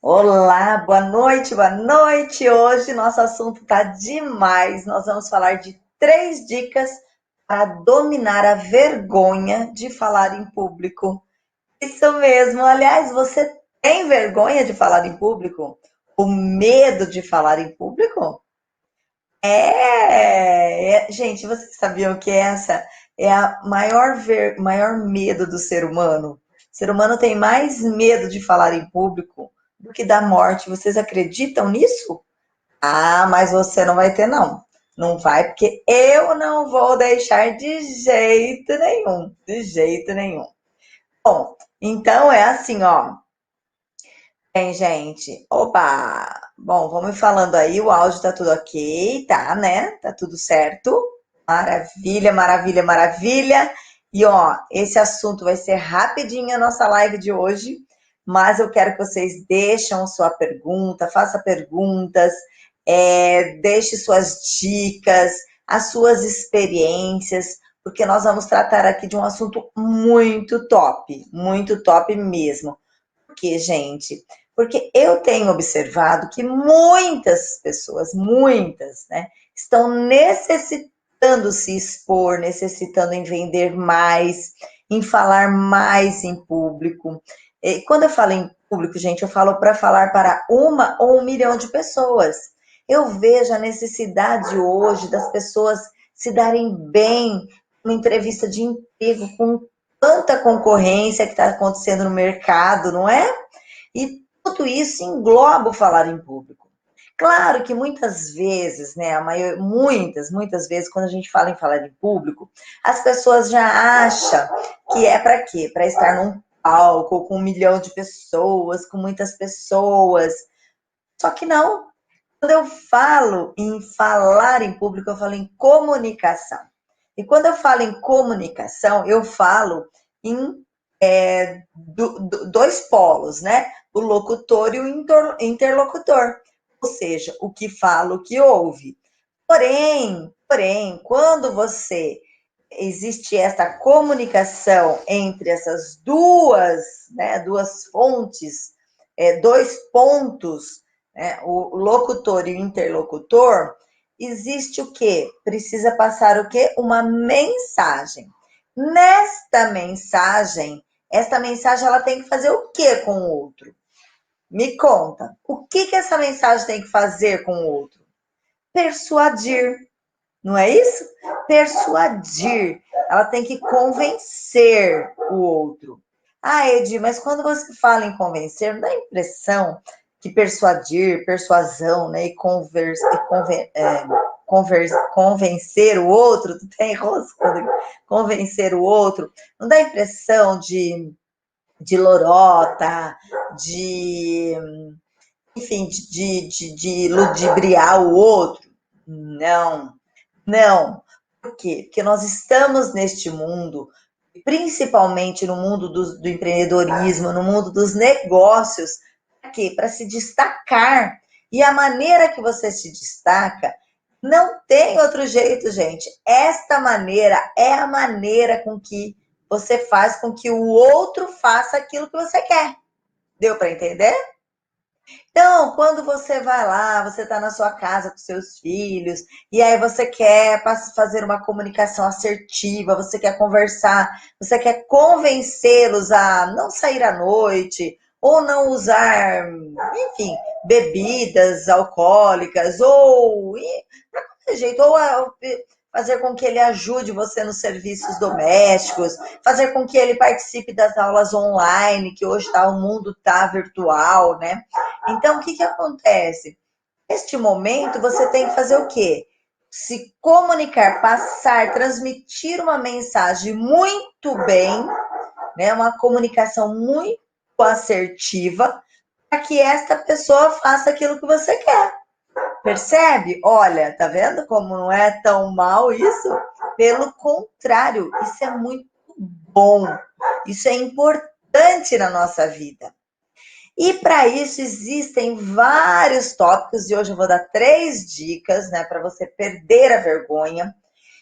Olá, boa noite, boa noite. Hoje nosso assunto tá demais. Nós vamos falar de 3 dicas para dominar a vergonha de falar em público. Isso mesmo. Aliás, você tem vergonha de falar em público? O medo de falar em público? Gente, vocês sabiam que essa é a maior medo do ser humano? O ser humano tem mais medo de falar em público do que da morte. Vocês acreditam nisso? Ah, mas você não vai ter, não. Não vai, porque eu não vou deixar de jeito nenhum. De jeito nenhum. Bom, então é assim, ó. Bem, gente. Oba! Bom, vamos me falando aí, o áudio tá tudo ok, tá, né? Tá tudo certo. Maravilha, maravilha, maravilha. E ó, esse assunto vai ser rapidinho a nossa live de hoje, mas eu quero que vocês deixem sua pergunta, façam perguntas, deixe suas dicas, as suas experiências, porque nós vamos tratar aqui de um assunto muito top mesmo. Por quê, gente? Porque eu tenho observado que muitas pessoas, muitas, né, estão necessitando se expor, necessitando em vender mais, em falar mais em público. E quando eu falo em público, gente, eu falo para falar para 1 ou 1 milhão de pessoas. Eu vejo a necessidade hoje das pessoas se darem bem numa entrevista de emprego com tanta concorrência que está acontecendo no mercado, não é? E tudo isso engloba o falar em público. Claro que muitas vezes, né, muitas vezes, quando a gente fala em falar em público, as pessoas já acham que é para quê? Para estar num palco com 1 milhão de pessoas, com muitas pessoas. Só que não. Quando eu falo em falar em público, eu falo em comunicação. E quando eu falo em comunicação, eu falo em 2 polos, né? O locutor e o interlocutor. Ou seja, o que fala, o que ouve. Porém, quando você existe essa comunicação entre essas duas, né, duas fontes, 2 pontos, né, o locutor e o interlocutor, existe o quê? Precisa passar o quê? Uma mensagem. Nesta mensagem, esta mensagem ela tem que fazer o quê com o outro? Me conta, o que essa mensagem tem que fazer com o outro? Persuadir, não é isso? Persuadir. Ela tem que convencer o outro. Ah, Edi, mas quando você fala em convencer, não dá a impressão que persuadir, persuasão, né, e convencer o outro, tu tem rosca, convencer o outro, não dá a impressão de lorota, de, enfim, de ludibriar o outro? Não, não. Por quê? Porque nós estamos neste mundo, principalmente no mundo do empreendedorismo, no mundo dos negócios, para quê? Para se destacar. E a maneira que você se destaca não tem outro jeito, gente. Esta maneira é a maneira com que você faz com que o outro faça aquilo que você quer. Deu para entender? Então, quando você vai lá, você está na sua casa com seus filhos, e aí você quer fazer uma comunicação assertiva, você quer conversar, você quer convencê-los a não sair à noite, ou não usar, enfim, bebidas alcoólicas, ou para qualquer jeito, ou fazer com que ele ajude você nos serviços domésticos, fazer com que ele participe das aulas online, que hoje o mundo está virtual, né? Então, o que acontece? Neste momento, você tem que fazer o quê? Se comunicar, passar, transmitir uma mensagem muito bem, né? Uma comunicação muito assertiva, para que esta pessoa faça aquilo que você quer. Percebe? Olha, tá vendo como não é tão mal isso? Pelo contrário, isso é muito bom. Isso é importante na nossa vida. E para isso existem vários tópicos e hoje eu vou dar 3 dicas, né, para você perder a vergonha.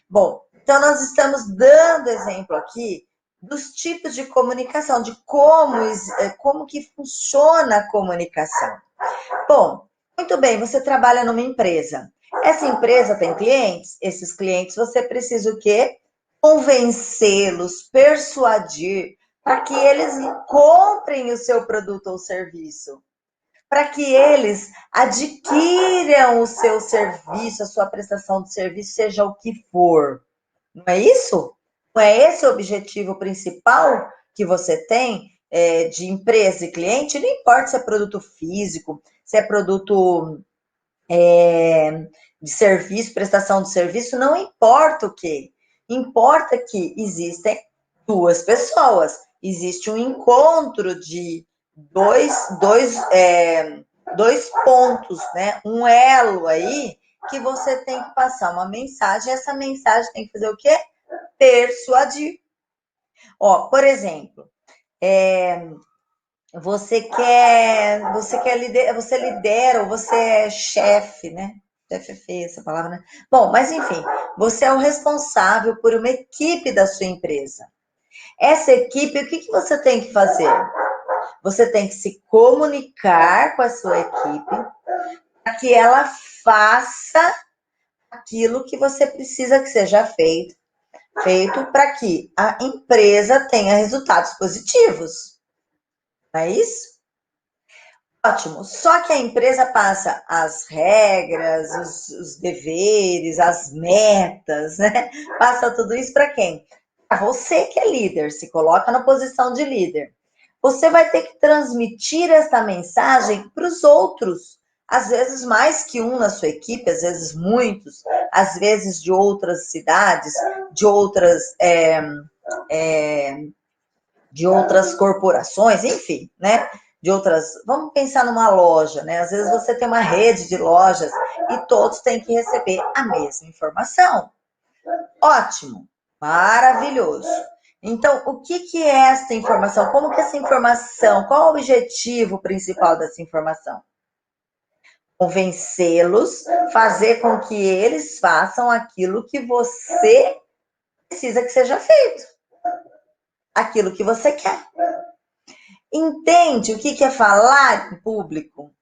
Bom, então nós estamos dando exemplo aqui dos tipos de comunicação, de como que funciona a comunicação. Bom, muito bem, você trabalha numa empresa. Essa empresa tem clientes? Esses clientes você precisa o quê? Convencê-los, persuadir, para que eles comprem o seu produto ou serviço, para que eles adquiram o seu serviço, a sua prestação de serviço, seja o que for. Não é isso? Não é esse o objetivo principal que você tem de empresa e cliente? Não importa se é produto físico, se é produto de serviço, prestação de serviço, não importa o que. Importa que existem duas pessoas. Existe um encontro de dois pontos, né? Um elo aí que você tem que passar uma mensagem. Essa mensagem tem que fazer o quê? Persuadir. Ó, por exemplo, você lidera, ou você é chefe, né? Chefe é feia essa palavra, né? Bom, mas enfim, você é o responsável por uma equipe da sua empresa. Essa equipe, o que você tem que fazer? Você tem que se comunicar com a sua equipe para que ela faça aquilo que você precisa que seja feito para que a empresa tenha resultados positivos. Não é isso? Ótimo. Só que a empresa passa as regras, os deveres, as metas, né? Passa tudo isso para quem? Para você que é líder, se coloca na posição de líder. Você vai ter que transmitir essa mensagem para os outros. Às vezes mais que um na sua equipe, às vezes muitos, às vezes de outras cidades, de outras corporações, enfim, né? De outras. Vamos pensar numa loja, né? Às vezes você tem uma rede de lojas e todos têm que receber a mesma informação. Ótimo, maravilhoso. Então, o que é essa informação? Como que essa informação, qual o objetivo principal dessa informação? Convencê-los, fazer com que eles façam aquilo que você precisa que seja feito. Aquilo que você quer. Entende o que é falar em público?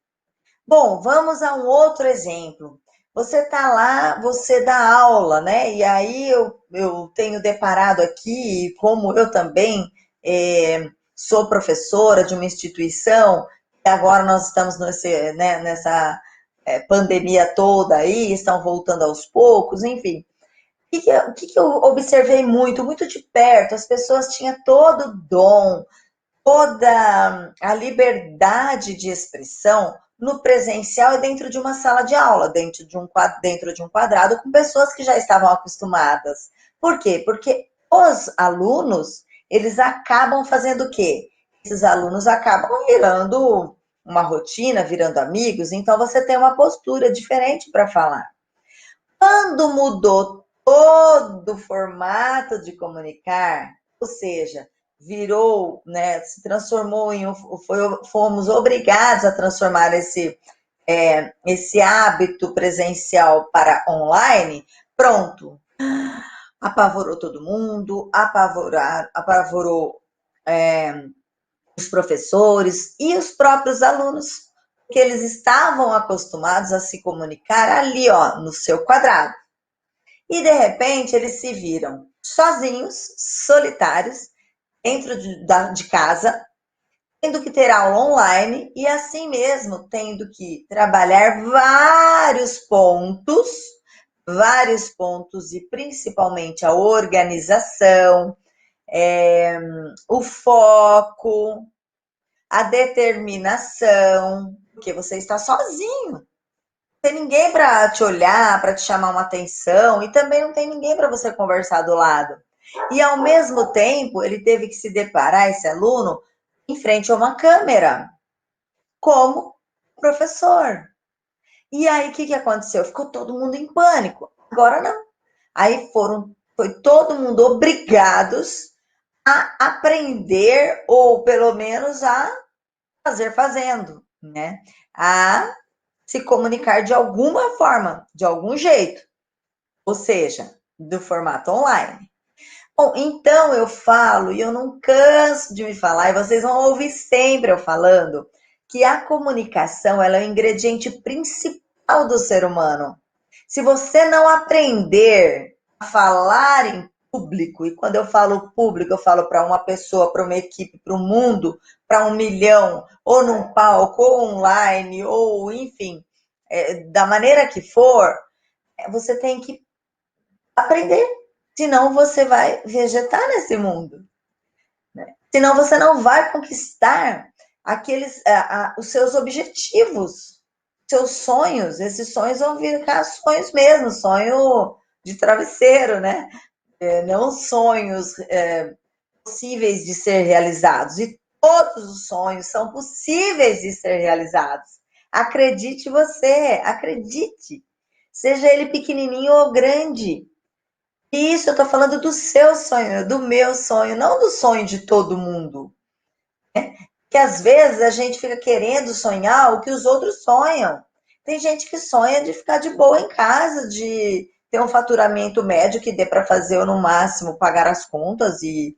Bom, vamos a um outro exemplo. Você está lá, você dá aula, né? E aí eu tenho deparado aqui, como eu também sou professora de uma instituição, e agora nós estamos nessa pandemia toda aí, estão voltando aos poucos, enfim. O que eu observei muito, muito de perto, as pessoas tinham todo o dom, toda a liberdade de expressão no presencial e dentro de uma sala de aula, dentro de um quadrado, com pessoas que já estavam acostumadas. Por quê? Porque os alunos, eles acabam fazendo o quê? Esses alunos acabam virando uma rotina, virando amigos, então você tem uma postura diferente para falar. Quando mudou todo o formato de comunicar, ou seja, virou, né, se transformou fomos obrigados a transformar esse hábito presencial para online, pronto, apavorou todo mundo, apavorou os professores e os próprios alunos, que eles estavam acostumados a se comunicar ali, ó, no seu quadrado. E, de repente, eles se viram sozinhos, solitários, dentro de casa, tendo que ter aula online e, assim mesmo, tendo que trabalhar vários pontos, e principalmente a organização, o foco, a determinação, porque você está sozinho. Não tem ninguém para te olhar, para te chamar uma atenção, e também não tem ninguém para você conversar do lado. E, ao mesmo tempo, ele teve que se deparar, esse aluno, em frente a uma câmera, como professor. E aí, o que aconteceu? Ficou todo mundo em pânico. Agora não. Aí foi todo mundo obrigados a aprender, ou pelo menos a fazer fazendo, né? A se comunicar de alguma forma, de algum jeito. Ou seja, do formato online. Bom, então eu falo, e eu não canso de me falar, e vocês vão ouvir sempre eu falando, que a comunicação ela é o ingrediente principal do ser humano. Se você não aprender a falar em público, e quando eu falo público, eu falo para uma pessoa, para uma equipe, para o mundo, para 1 milhão, ou num palco, ou online, ou enfim, da maneira que for, você tem que aprender. Senão você vai vegetar nesse mundo. Senão você não vai conquistar os seus objetivos, seus sonhos. Esses sonhos vão ficar sonhos mesmo, sonho de travesseiro, né? Não sonhos possíveis de ser realizados. E todos os sonhos são possíveis de ser realizados. Acredite você, acredite. Seja ele pequenininho ou grande. Isso, eu tô falando do seu sonho, do meu sonho, não do sonho de todo mundo. Que às vezes a gente fica querendo sonhar o que os outros sonham. Tem gente que sonha de ficar de boa em casa, de ter um faturamento médio que dê para fazer, ou no máximo, pagar as contas e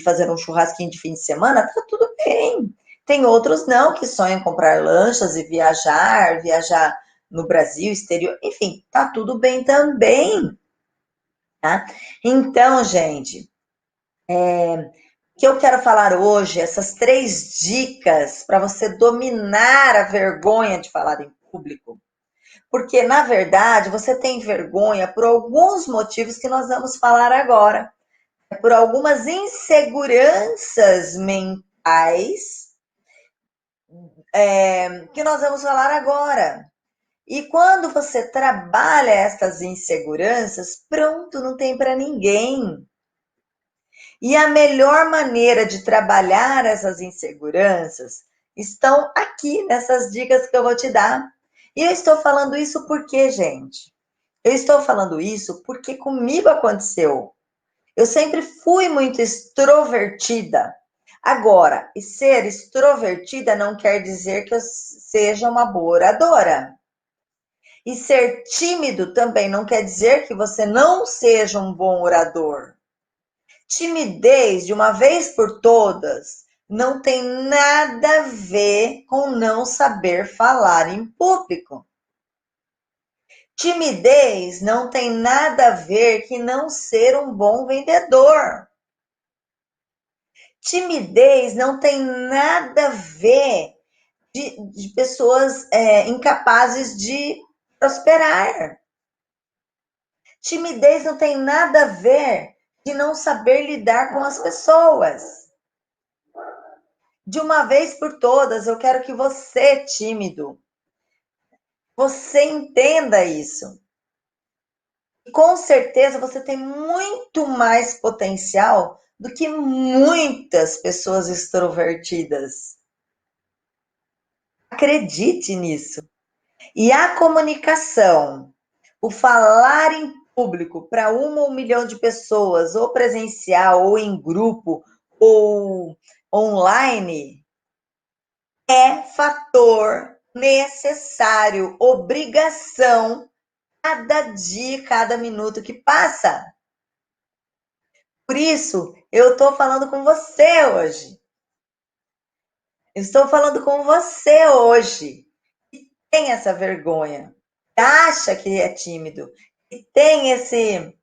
fazer um churrasquinho de fim de semana, tá tudo bem. Tem outros não, que sonham em comprar lanchas e viajar no Brasil, exterior, enfim, tá tudo bem também. Tá? Então, gente, o que eu quero falar hoje, essas 3 dicas para você dominar a vergonha de falar em público. Porque, na verdade, você tem vergonha por alguns motivos que nós vamos falar agora. Por algumas inseguranças mentais que nós vamos falar agora. E quando você trabalha essas inseguranças, pronto, não tem para ninguém. E a melhor maneira de trabalhar essas inseguranças estão aqui nessas dicas que eu vou te dar. E eu estou falando isso porque, gente, eu estou falando isso porque comigo aconteceu. Eu sempre fui muito extrovertida. Agora, ser extrovertida não quer dizer que eu seja uma boa oradora. E ser tímido também não quer dizer que você não seja um bom orador. Timidez, de uma vez por todas, não tem nada a ver com não saber falar em público. Timidez não tem nada a ver com não ser um bom vendedor. Timidez não tem nada a ver de pessoas incapazes de prosperar. Timidez não tem nada a ver de não saber lidar com as pessoas. De uma vez por todas, eu quero que você, tímido, você entenda isso. E com certeza você tem muito mais potencial do que muitas pessoas extrovertidas. Acredite nisso. E a comunicação, o falar em público para 1 milhão de pessoas, ou presencial, ou em grupo, ou online, é fator necessário, obrigação, cada dia, cada minuto que passa. Por isso, eu estou falando com você hoje. Estou falando com você hoje. Que tem essa vergonha, que acha que é tímido, que tem esse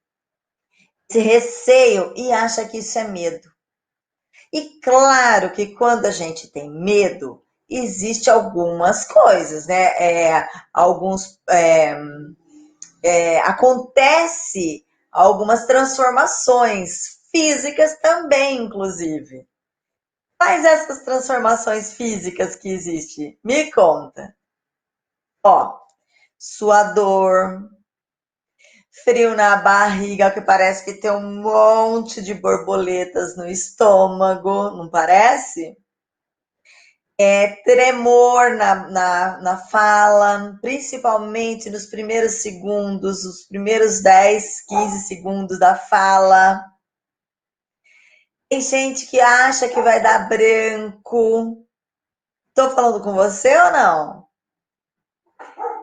receio e acha que isso é medo. E claro que quando a gente tem medo, existe algumas coisas, né? Acontece algumas transformações físicas também, inclusive. Quais essas transformações físicas que existem? Me conta. Ó, suador, frio na barriga, que parece que tem um monte de borboletas no estômago, não parece? Tremor na fala, principalmente nos primeiros segundos, os primeiros 10, 15 segundos da fala. Tem gente que acha que vai dar branco. Estou falando com você ou não?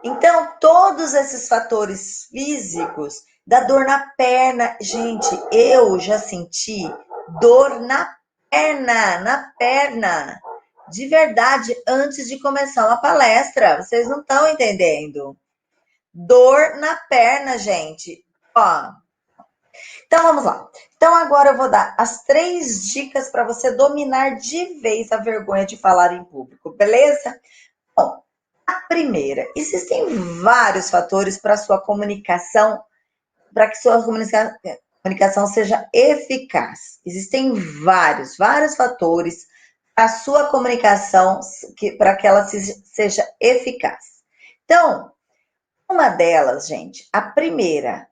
Então, todos esses fatores físicos da dor na perna. Gente, eu já senti dor na perna, de verdade, antes de começar uma palestra. Vocês não estão entendendo. Dor na perna, gente. Ó. Então, vamos lá. Então, agora eu vou dar as 3 dicas para você dominar de vez a vergonha de falar em público, beleza? Bom, a primeira, existem vários fatores para sua comunicação, para que sua comunicação seja eficaz. Existem vários fatores para a sua comunicação, para que ela seja eficaz. Então, uma delas, gente, a primeira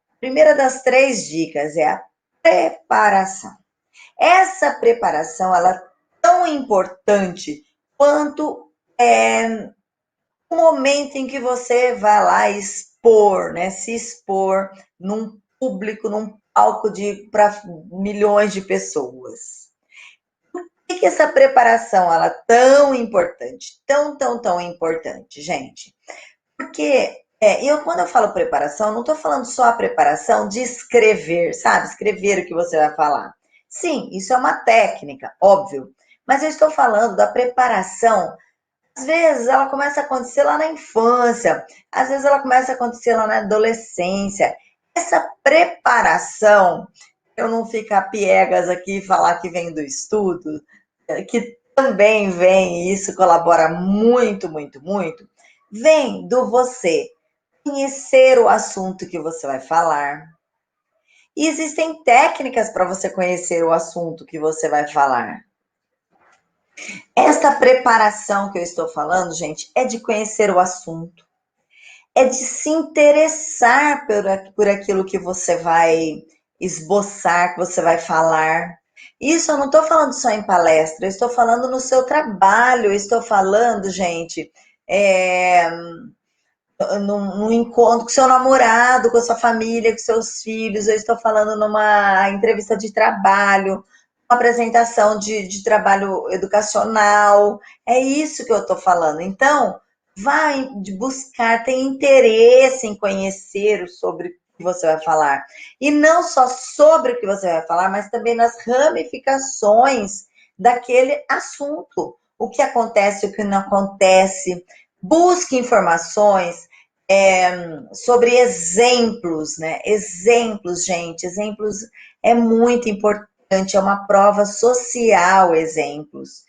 das 3 dicas é a preparação. Essa preparação, ela é tão importante quanto o momento em que você vai lá expor, né? Se expor num público, num palco para milhões de pessoas. Por que essa preparação ela é tão importante? Tão importante, gente? Porque quando eu falo preparação, não estou falando só a preparação de escrever, sabe? Escrever o que você vai falar. Sim, isso é uma técnica, óbvio. Mas eu estou falando da preparação. Às vezes ela começa a acontecer lá na infância, às vezes ela começa a acontecer lá na adolescência. Essa preparação, eu não ficar piegas aqui e falar que vem do estudo, que também vem, e isso colabora muito, vem do você conhecer o assunto que você vai falar. E existem técnicas para você conhecer o assunto que você vai falar. Essa preparação que eu estou falando, gente, é de conhecer o assunto, é de se interessar por aquilo que você vai esboçar, que você vai falar. Isso eu não estou falando só em palestra, eu estou falando no seu trabalho, eu estou falando, gente, num encontro com seu namorado, com a sua família, com seus filhos, eu estou falando numa entrevista de trabalho, uma apresentação de trabalho educacional, é isso que eu estou falando. Então, vai buscar, tem interesse em conhecer sobre o que você vai falar. E não só sobre o que você vai falar, mas também nas ramificações daquele assunto. O que acontece, o que não acontece. Busque informações sobre exemplos, né? Exemplos, gente. Exemplos é muito importante, é uma prova social, exemplos.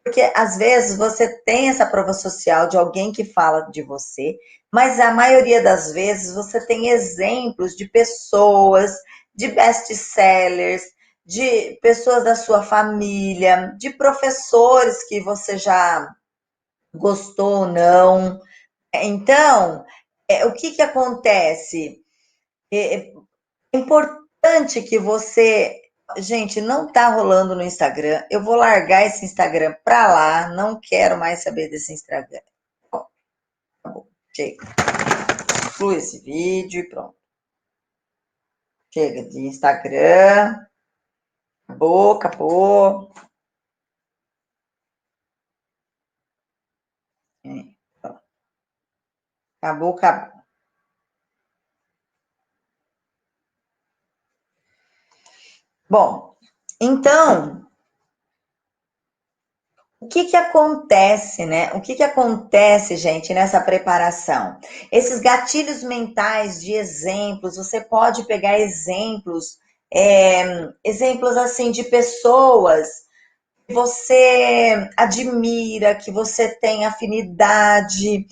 Porque às vezes você tem essa prova social de alguém que fala de você, mas a maioria das vezes você tem exemplos de pessoas, de best-sellers, de pessoas da sua família, de professores que você já gostou ou não. Então, o que acontece? É importante que você. Gente, não tá rolando no Instagram. Eu vou largar esse Instagram pra lá. Não quero mais saber desse Instagram. Ó, acabou. Chega. Exclui esse vídeo e pronto. Chega de Instagram. Acabou. Acabou. Bom, então, o que acontece, né? O que acontece, gente, nessa preparação? Esses gatilhos mentais de exemplos, você pode pegar exemplos, exemplos assim de pessoas que você admira, que você tem afinidade,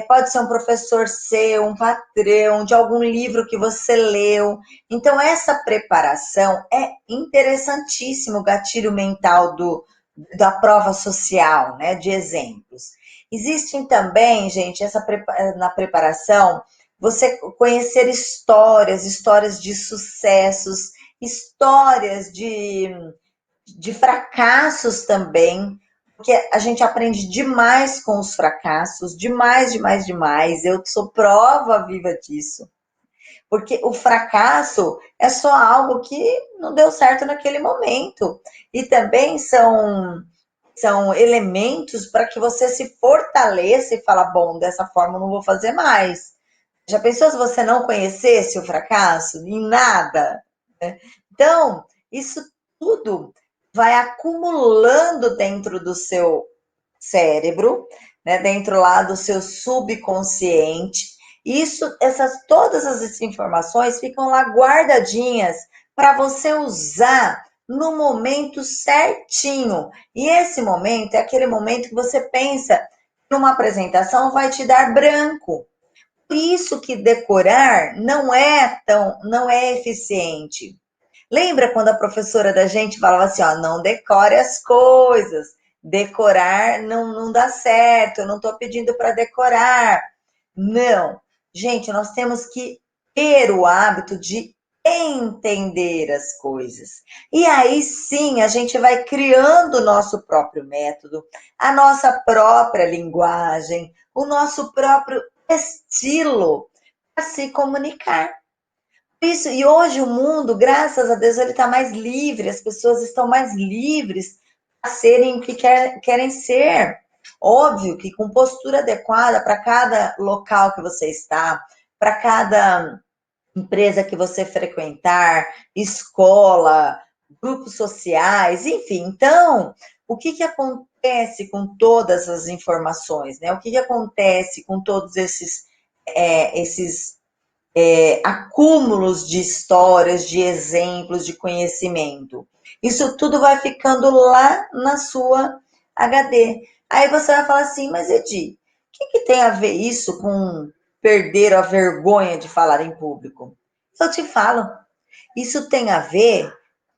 pode ser um professor seu, um patrão, de algum livro que você leu. Então, essa preparação é interessantíssimo, o gatilho mental da prova social, né, de exemplos. Existem também, gente, na preparação, você conhecer histórias de sucessos, histórias de fracassos também, porque a gente aprende demais com os fracassos, demais. Eu sou prova viva disso. Porque o fracasso é só algo que não deu certo naquele momento. E também são elementos para que você se fortaleça e fala, bom, dessa forma eu não vou fazer mais. Já pensou se você não conhecesse o fracasso? Em nada, né? Então, isso tudo vai acumulando dentro do seu cérebro, né, dentro lá do seu subconsciente. Todas essas informações ficam lá guardadinhas para você usar no momento certinho. E esse momento é aquele momento que você pensa que uma apresentação vai te dar branco. Por isso que decorar não é eficiente. Lembra quando a professora da gente falava assim, ó, não decore as coisas, decorar não dá certo, eu não estou pedindo para decorar. Não. Gente, nós temos que ter o hábito de entender as coisas. E aí sim, a gente vai criando o nosso próprio método, a nossa própria linguagem, o nosso próprio estilo para se comunicar. Isso, e hoje o mundo, graças a Deus, ele está mais livre, as pessoas estão mais livres a serem o que querem ser. Óbvio que com postura adequada para cada local que você está, para cada empresa que você frequentar, escola, grupos sociais, enfim. Então, o que acontece com todas as informações, né? O que acontece com todos esses acúmulos de histórias, de exemplos, de conhecimento. Isso tudo vai ficando lá na sua HD. Aí você vai falar assim, mas Edi, o que tem a ver isso com perder a vergonha de falar em público? Eu te falo, isso tem a ver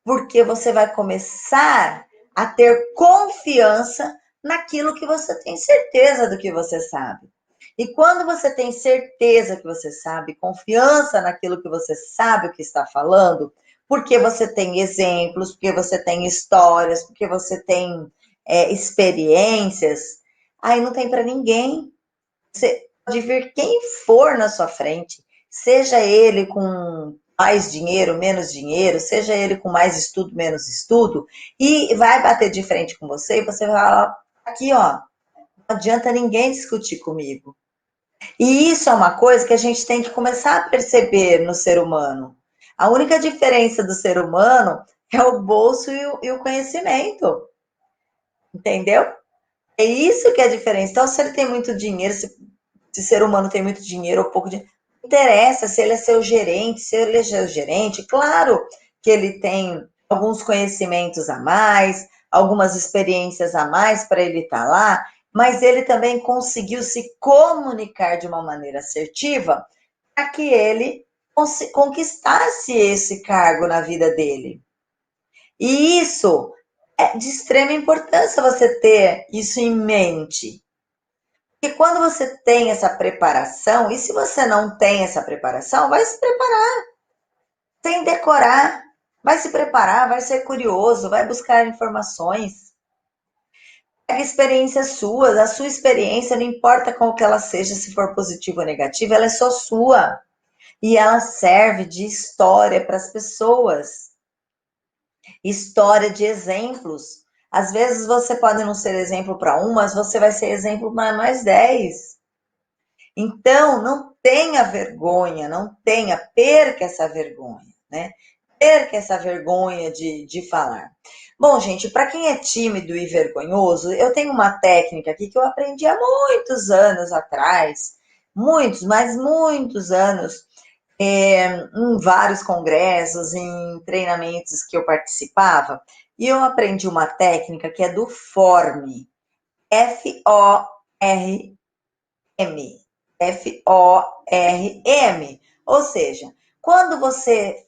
porque você vai começar a ter confiança naquilo que você tem certeza do que você sabe. E quando você tem certeza que você sabe, confiança naquilo que você sabe o que está falando, porque você tem exemplos, porque você tem histórias, porque você tem experiências, aí não tem para ninguém. Você pode vir quem for na sua frente, seja ele com mais dinheiro, menos dinheiro, seja ele com mais estudo, menos estudo, e vai bater de frente com você e você vai falar, aqui ó, não adianta ninguém discutir comigo. E isso é uma coisa que a gente tem que começar a perceber no ser humano. A única diferença do ser humano é o bolso e o conhecimento. Entendeu? É isso que é a diferença. Então, se ele tem muito dinheiro, se o ser humano tem muito dinheiro ou pouco dinheiro, não interessa se ele é seu gerente, se ele é seu gerente, claro que ele tem alguns conhecimentos a mais, algumas experiências a mais para ele estar lá, mas ele também conseguiu se comunicar de uma maneira assertiva para que ele conquistasse esse cargo na vida dele. E isso é de extrema importância você ter isso em mente. Porque quando você tem essa preparação, e se você não tem essa preparação, vai se preparar, sem decorar, vai se preparar, vai ser curioso, vai buscar informações. Pega experiências suas, a sua experiência, não importa qual que ela seja, se for positiva ou negativa, ela é só sua. E ela serve de história para as pessoas. História de exemplos. Às vezes você pode não ser exemplo para um, mas você vai ser exemplo para mais 10. Então, não tenha vergonha, não tenha, perca essa vergonha, né? Perca essa vergonha de falar. Bom, gente, para quem é tímido e vergonhoso, eu tenho uma técnica aqui que eu aprendi há muitos anos atrás, muitos, mas muitos anos, em vários congressos, em treinamentos que eu participava, e eu aprendi uma técnica que é do FORM, FORM. FORM. Ou seja, quando você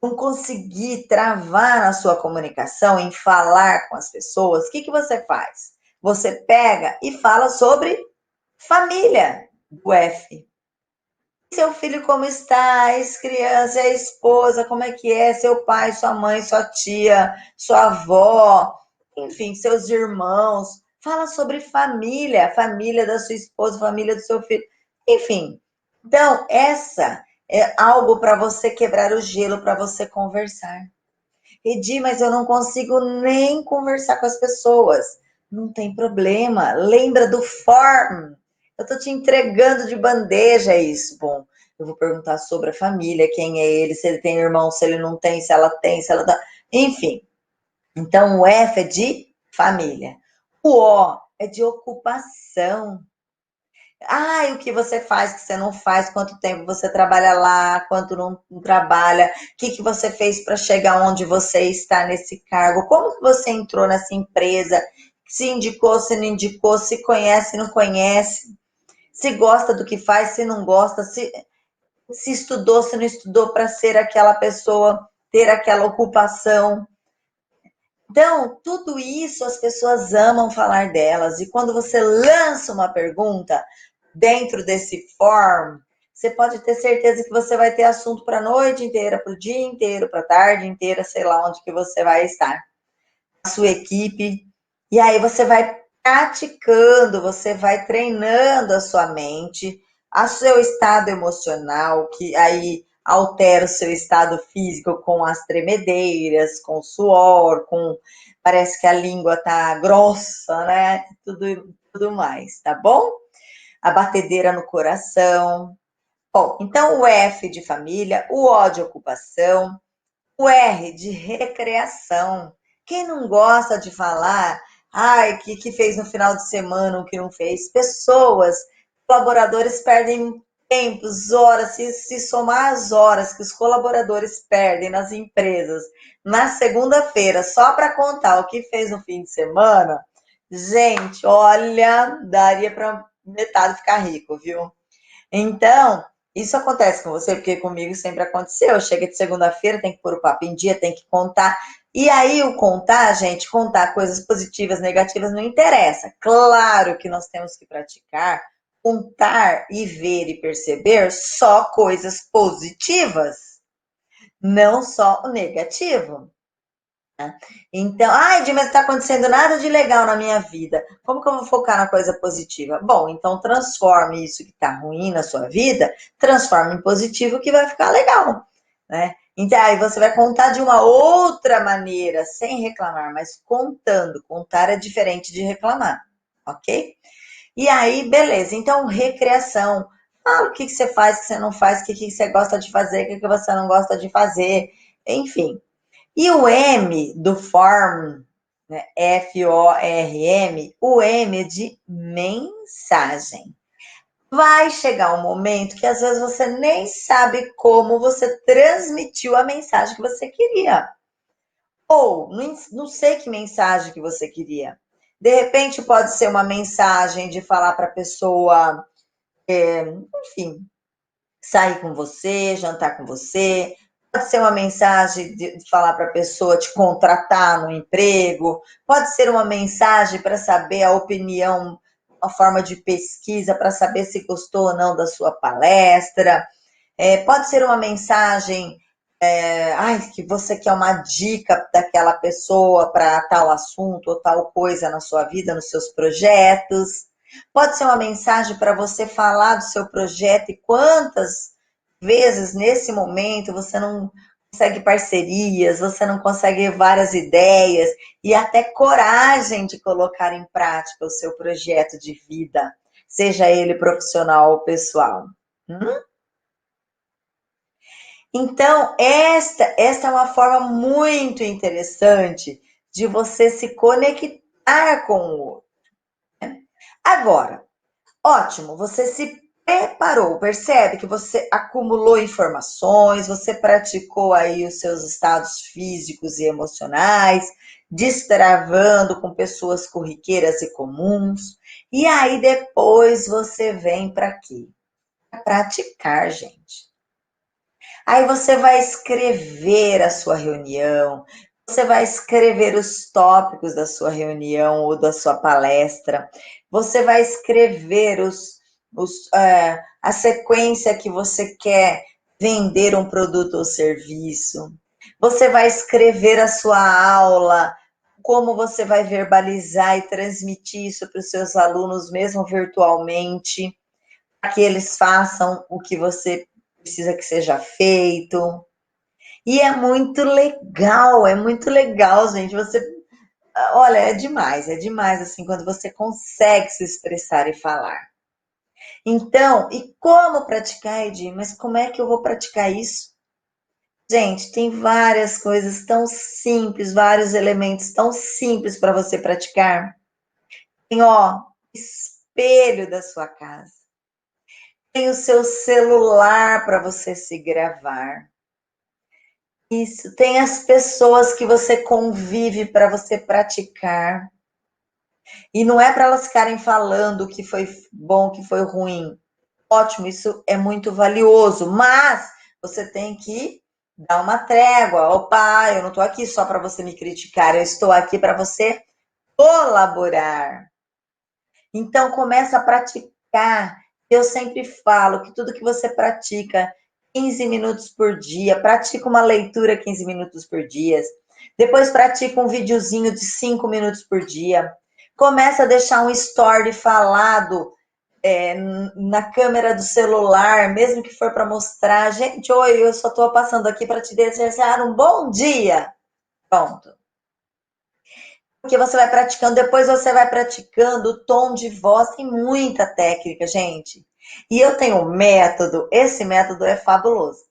não conseguir travar a sua comunicação em falar com as pessoas, o que você faz? Você pega e fala sobre família, do F. Seu filho como está, as crianças, a esposa, como é que é, seu pai, sua mãe, sua tia, sua avó, enfim, seus irmãos. Fala sobre família, família da sua esposa, família do seu filho, enfim. Então, essa é algo para você quebrar o gelo, para você conversar. Edi, mas eu não consigo nem conversar com as pessoas. Não tem problema. Lembra do form. Eu tô te entregando de bandeja isso. Bom, eu vou perguntar sobre a família, quem é ele, se ele tem irmão, se ele não tem, se ela tem, se ela tá. Enfim. Então, o F é de família. O O é de ocupação. Ah, o que você faz, o que você não faz, quanto tempo você trabalha lá, quanto não trabalha, o que você fez para chegar onde você está nesse cargo, como que você entrou nessa empresa, se indicou, se não indicou, se conhece, se não conhece, se gosta do que faz, se não gosta, se estudou, se não estudou para ser aquela pessoa, ter aquela ocupação. Então, tudo isso as pessoas amam falar delas. E quando você lança uma pergunta dentro desse form, você pode ter certeza que você vai ter assunto para a noite inteira, para o dia inteiro, para a tarde inteira, sei lá onde que você vai estar. A sua equipe. E aí você vai praticando, você vai treinando a sua mente, o seu estado emocional, que aí altera o seu estado físico com as tremedeiras, com o suor, com parece que a língua tá grossa, né? Tudo mais, tá bom? A batedeira no coração. Bom, então o F de família, o O de ocupação, o R de recreação. Quem não gosta de falar, ai, que fez no final de semana, o que não fez? Pessoas, colaboradores perdem tempos, horas, se somar as horas que os colaboradores perdem nas empresas na segunda-feira, só para contar o que fez no fim de semana, gente, olha, daria para metade ficar rico, viu? Então, isso acontece com você, porque comigo sempre aconteceu. Chega de segunda-feira, tem que pôr o papo em dia, tem que contar. E aí, o contar, gente, contar coisas positivas, negativas, não interessa. Claro que nós temos que praticar, contar e ver e perceber só coisas positivas, não só o negativo. Então, ai, mas não está acontecendo nada de legal na minha vida. Como que eu vou focar na coisa positiva? Bom, então transforme isso que está ruim na sua vida, transforme em positivo que vai ficar legal, né? Então, aí você vai contar de uma outra maneira, sem reclamar, mas contando. Contar é diferente de reclamar, ok? E aí, beleza. Então, recreação. Ah, o que você faz, o que você não faz, o que você gosta de fazer, o que você não gosta de fazer, enfim. E o M do form, né, F-O-R-M, o M é de mensagem. Vai chegar um momento que às vezes você nem sabe como você transmitiu a mensagem que você queria. Ou não sei que mensagem que você queria. De repente pode ser uma mensagem de falar para a pessoa, enfim, sair com você, jantar com você. Pode ser uma mensagem de falar para a pessoa te contratar no emprego. Pode ser uma mensagem para saber a opinião, uma forma de pesquisa para saber se gostou ou não da sua palestra. Pode ser uma mensagem que você quer uma dica daquela pessoa para tal assunto ou tal coisa na sua vida, nos seus projetos. Pode ser uma mensagem para você falar do seu projeto e quantas vezes nesse momento você não consegue parcerias, você não consegue várias ideias e até coragem de colocar em prática o seu projeto de vida, seja ele profissional ou pessoal. Então, esta é uma forma muito interessante de você se conectar com o outro. Agora, ótimo, você se preparou, percebe que você acumulou informações, você praticou aí os seus estados físicos e emocionais, destravando com pessoas corriqueiras e comuns. E aí depois você vem para quê? Para praticar, gente. Aí você vai escrever a sua reunião, você vai escrever os tópicos da sua reunião ou da sua palestra, você vai escrever a sequência que você quer vender um produto ou serviço, você vai escrever a sua aula, como você vai verbalizar e transmitir isso para os seus alunos, mesmo virtualmente, para que eles façam o que você precisa que seja feito. E é muito legal, gente. Você, olha, é demais assim, quando você consegue se expressar e falar. Então, e como praticar, Edi? Mas como é que eu vou praticar isso? Gente, tem várias coisas tão simples, vários elementos tão simples para você praticar. Tem, ó, espelho da sua casa. Tem o seu celular para você se gravar. Isso, tem as pessoas que você convive para você praticar. E não é para elas ficarem falando o que foi bom, o que foi ruim. Ótimo, isso é muito valioso, mas você tem que dar uma trégua. Opa, eu não estou aqui só para você me criticar, eu estou aqui para você colaborar. Então, começa a praticar. Eu sempre falo que tudo que você pratica 15 minutos por dia, pratica uma leitura 15 minutos por dia, depois pratica um videozinho de 5 minutos por dia, começa a deixar um story falado na câmera do celular, mesmo que for para mostrar, gente, oi, eu só estou passando aqui para te desejar um bom dia. Pronto. Porque você vai praticando, depois você vai praticando o tom de voz, tem muita técnica, gente. E eu tenho um método, esse método é fabuloso.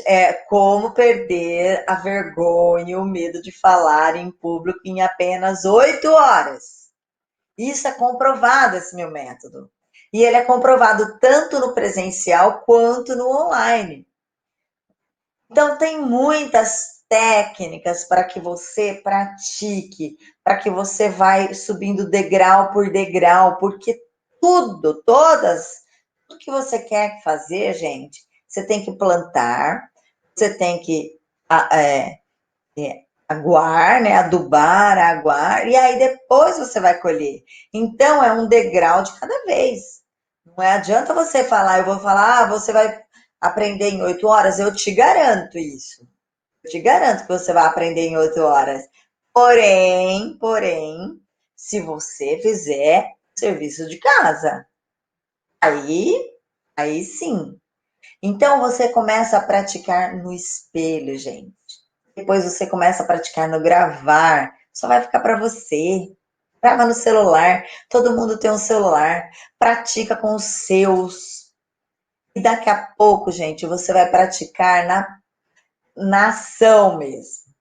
É como perder a vergonha e o medo de falar em público em apenas 8 horas. Isso é comprovado, esse meu método. E ele é comprovado tanto no presencial quanto no online. Então, tem muitas técnicas para que você pratique, para que você vai subindo degrau por degrau, porque tudo que você quer fazer, gente, você tem que plantar, você tem que aguar, né, adubar, aguar, e aí depois você vai colher. Então, é um degrau de cada vez. Não adianta você falar, eu vou falar, você vai aprender em 8 horas, eu te garanto isso. Eu te garanto que você vai aprender em 8 horas. Porém, se você fizer serviço de casa, aí sim. Então você começa a praticar no espelho, gente. Depois você começa a praticar no gravar. Só vai ficar para você. Grava no celular. Todo mundo tem um celular. Pratica com os seus. E daqui a pouco, gente, você vai praticar na ação mesmo.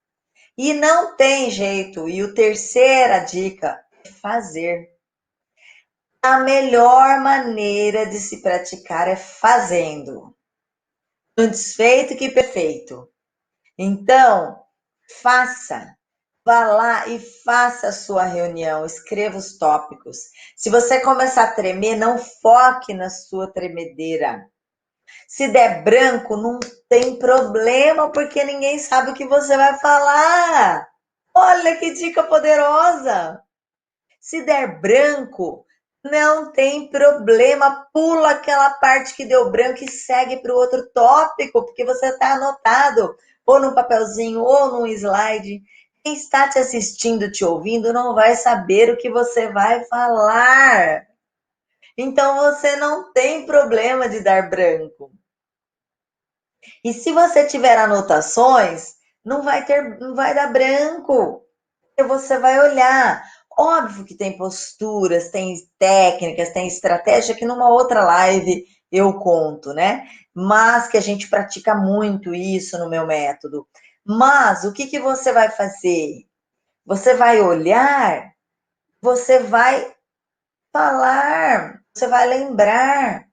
E não tem jeito. E a terceira dica é fazer. A melhor maneira de se praticar é fazendo. Antes feito que perfeito. Então, faça. Vá lá e faça a sua reunião, escreva os tópicos. Se você começar a tremer, não foque na sua tremedeira. Se der branco, não tem problema, porque ninguém sabe o que você vai falar. Olha que dica poderosa! Se der branco, não tem problema, pula aquela parte que deu branco e segue para o outro tópico, porque você está anotado, ou num papelzinho, ou num slide. Quem está te assistindo, te ouvindo, não vai saber o que você vai falar. Então você não tem problema de dar branco. E se você tiver anotações, não vai dar branco. Você vai olhar. Óbvio que tem posturas, tem técnicas, tem estratégia que numa outra live eu conto, né? Mas que a gente pratica muito isso no meu método. Mas o que você vai fazer? Você vai olhar, você vai falar, você vai lembrar.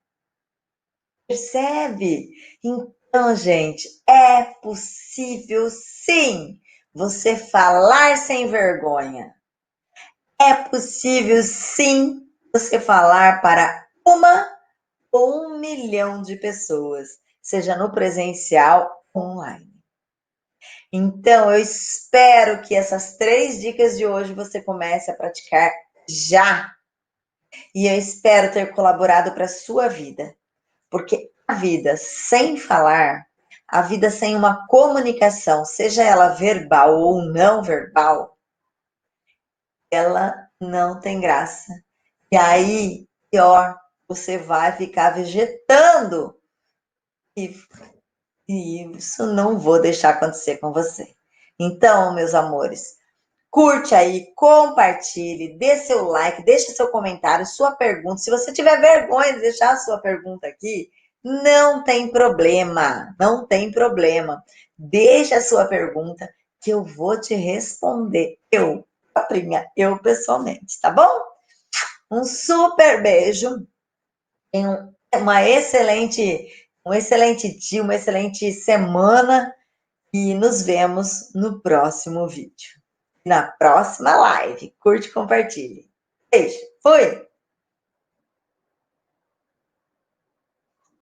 Percebe? Então, gente, é possível sim você falar sem vergonha. É possível sim você falar para uma ou 1 milhão de pessoas, seja no presencial ou online. Então, eu espero que essas 3 dicas de hoje você comece a praticar já. E eu espero ter colaborado para a sua vida. Porque a vida sem falar, a vida sem uma comunicação, seja ela verbal ou não verbal, ela não tem graça. E aí, pior, você vai ficar vegetando. E isso não vou deixar acontecer com você. Então, meus amores, Curte aí, compartilhe, dê seu like, deixe seu comentário, sua pergunta. Se você tiver vergonha de deixar a sua pergunta aqui, não tem problema, não tem problema. Deixa a sua pergunta que eu vou te responder. Eu, Patrinha, eu pessoalmente, tá bom? Um super beijo. Tenham um excelente dia, uma excelente semana e nos vemos no próximo vídeo. Na próxima live. Curte e compartilhe. Beijo. Fui!